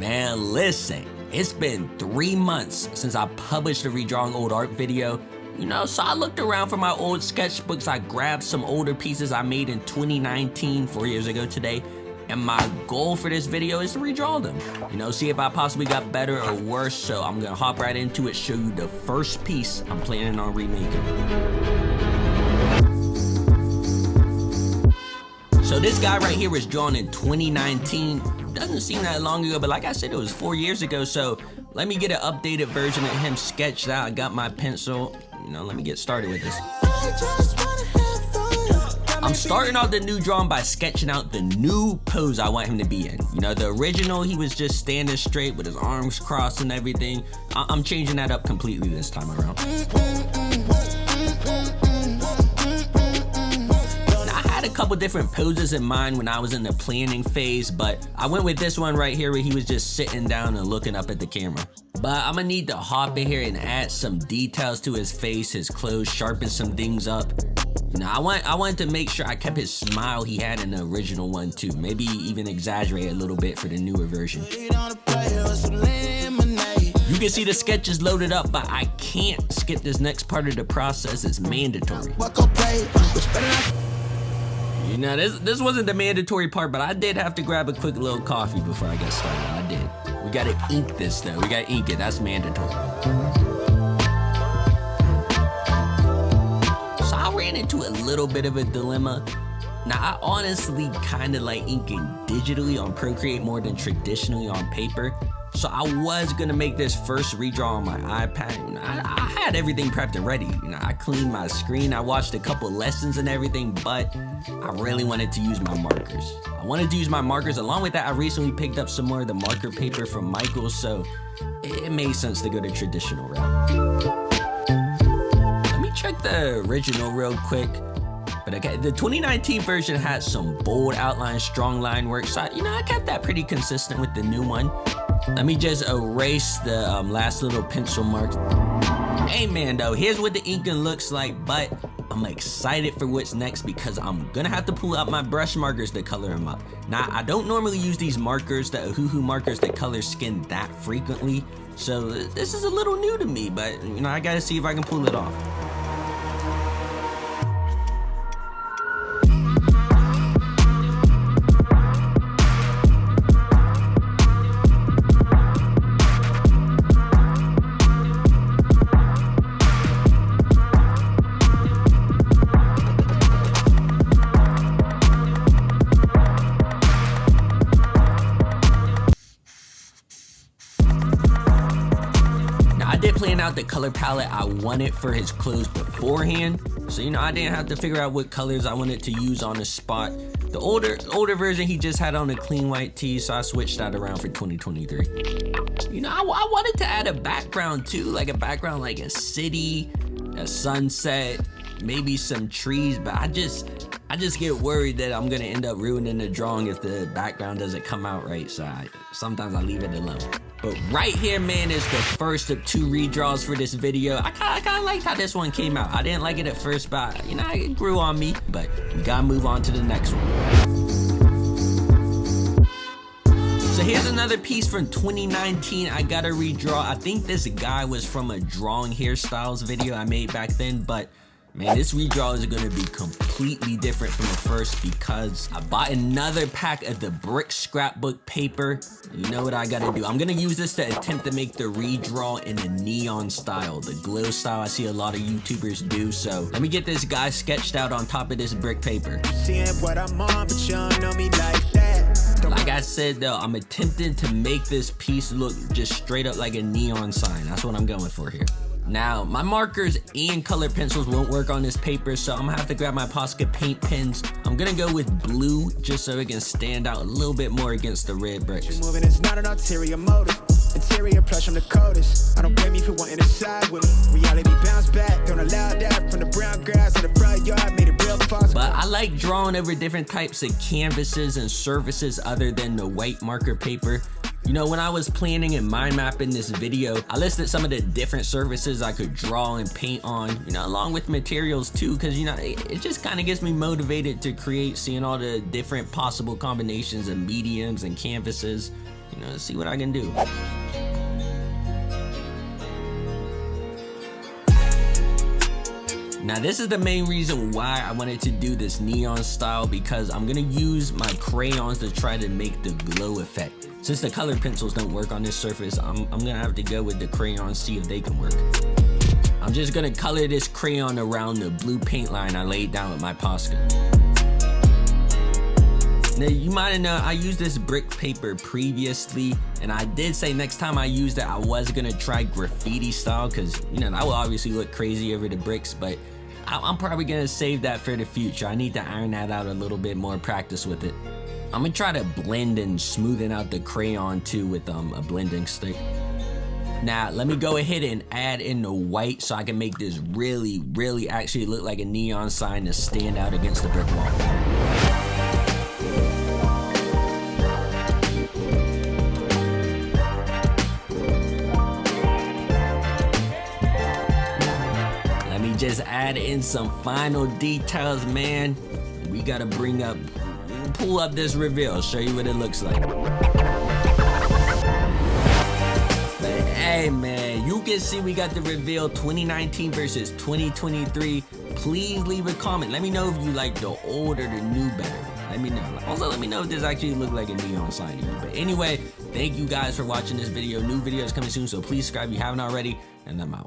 Man, listen, it's been 3 months since I published a Redrawing Old Art video. So I looked around for my old sketchbooks. I grabbed some older pieces I made in 2019, 4 years ago today. And my goal for this video is to redraw them. See if I possibly got better or worse. So I'm gonna hop right into it, show you the first piece I'm planning on remaking. So this guy right here was drawn in 2019. Doesn't seem that long ago, but like I said, it was 4 years ago. So let me get an updated version of him sketched out. I got my pencil. Let me get started with this. I'm starting out the new drawing by sketching out the new pose I want him to be in. The original, he was just standing straight with his arms crossed and everything. I'm changing that up completely this time around. A couple different poses in mind when I was in the planning phase, but I went with this one right here where he was just sitting down and looking up at the camera. But I'm gonna need to hop in here and add some details to his face, his clothes, sharpen some things up. I wanted to make sure I kept his smile he had in the original one too. Maybe even exaggerate a little bit for the newer version. You can see the sketches loaded up, but I can't skip this next part of the process. It's mandatory. This wasn't the mandatory part, but I did have to grab a quick little coffee before I got started. I did. We gotta ink this though. We gotta ink it. That's mandatory. So I ran into a little bit of a dilemma. Now, I honestly kind of like inking digitally on Procreate more than traditionally on paper. So I was gonna make this first redraw on my iPad. I had everything prepped and ready. I cleaned my screen. I watched a couple lessons and everything, but I really wanted to use my markers. Along with that, I recently picked up some more of the marker paper from Michael, so it made sense to go the traditional route. Let me check the original real quick. But okay, the 2019 version had some bold outline, strong line work, so I kept that pretty consistent with the new one. Let me just erase the last little pencil marks. Hey man though, here's what the inking looks like, but I'm excited for what's next because I'm gonna have to pull out my brush markers to color him up. Now, I don't normally use these markers, the Ohuhu markers that color skin that frequently, so this is a little new to me, but I gotta see if I can pull it off. Plan out the color palette I wanted for his clothes beforehand, so I didn't have to figure out what colors I wanted to use on the spot. The older version he just had on a clean white tee, so I switched that around for 2023. I wanted to add a background too, like a background like a city, a sunset, maybe some trees, but I just get worried that I'm gonna end up ruining the drawing if the background doesn't come out right, so sometimes I leave it alone. But right here, man, is the first of 2 redraws for this video. I kind of liked how this one came out. I didn't like it at first, but it grew on me. But we gotta move on to the next one. So here's another piece from 2019 I gotta redraw. I think this guy was from a drawing hairstyles video I made back then, but man, this redraw is gonna be completely different from the first because I bought another pack of the brick scrapbook paper. You know what I gotta do? I'm gonna use this to attempt to make the redraw in the neon style, the glow style I see a lot of YouTubers do. So let me get this guy sketched out on top of this brick paper. Like I said though, I'm attempting to make this piece look just straight up like a neon sign. That's what I'm going for here. Now, my markers and color pencils won't work on this paper, so I'm gonna have to grab my Posca paint pens. I'm gonna go with blue just so it can stand out a little bit more against the red bricks. Moving is not an ulterior motive. Interior plush, I'm the coldest. I don't blame you for wanting to side with me. Reality bounce back, don't allow that from the brown grass in the front yard, made it real possible. But I like drawing over different types of canvases and surfaces other than the white marker paper. When I was planning and mind mapping this video, I listed some of the different surfaces I could draw and paint on, along with materials too, because, it just kind of gets me motivated to create, seeing all the different possible combinations of mediums and canvases. You know, see what I can do. Now this is the main reason why I wanted to do this neon style, because I'm gonna use my crayons to try to make the glow effect. Since the colored pencils don't work on this surface, I'm gonna have to go with the crayons, see if they can work. I'm just gonna color this crayon around the blue paint line I laid down with my Posca. Now you might have known I used this brick paper previously, and I did say next time I used it I was gonna try graffiti style, because you know that will obviously look crazy over the bricks, but I'm probably gonna save that for the future. I need to iron that out a little bit more, practice with it. I'm gonna try to blend and smoothen out the crayon too with a blending stick. Now let me go ahead and add in the white so I can make this really actually look like a neon sign to stand out against the brick wall. Just add in some final details, man. We gotta pull up this reveal, show you what it looks like. But hey man, you can see we got the reveal 2019 versus 2023. Please leave a comment. Let me know if you like the old or the new better. Let me know. Also, let me know if this actually looked like a neon sign to you. But anyway, thank you guys for watching this video. New videos coming soon, so please subscribe if you haven't already, and I'm out.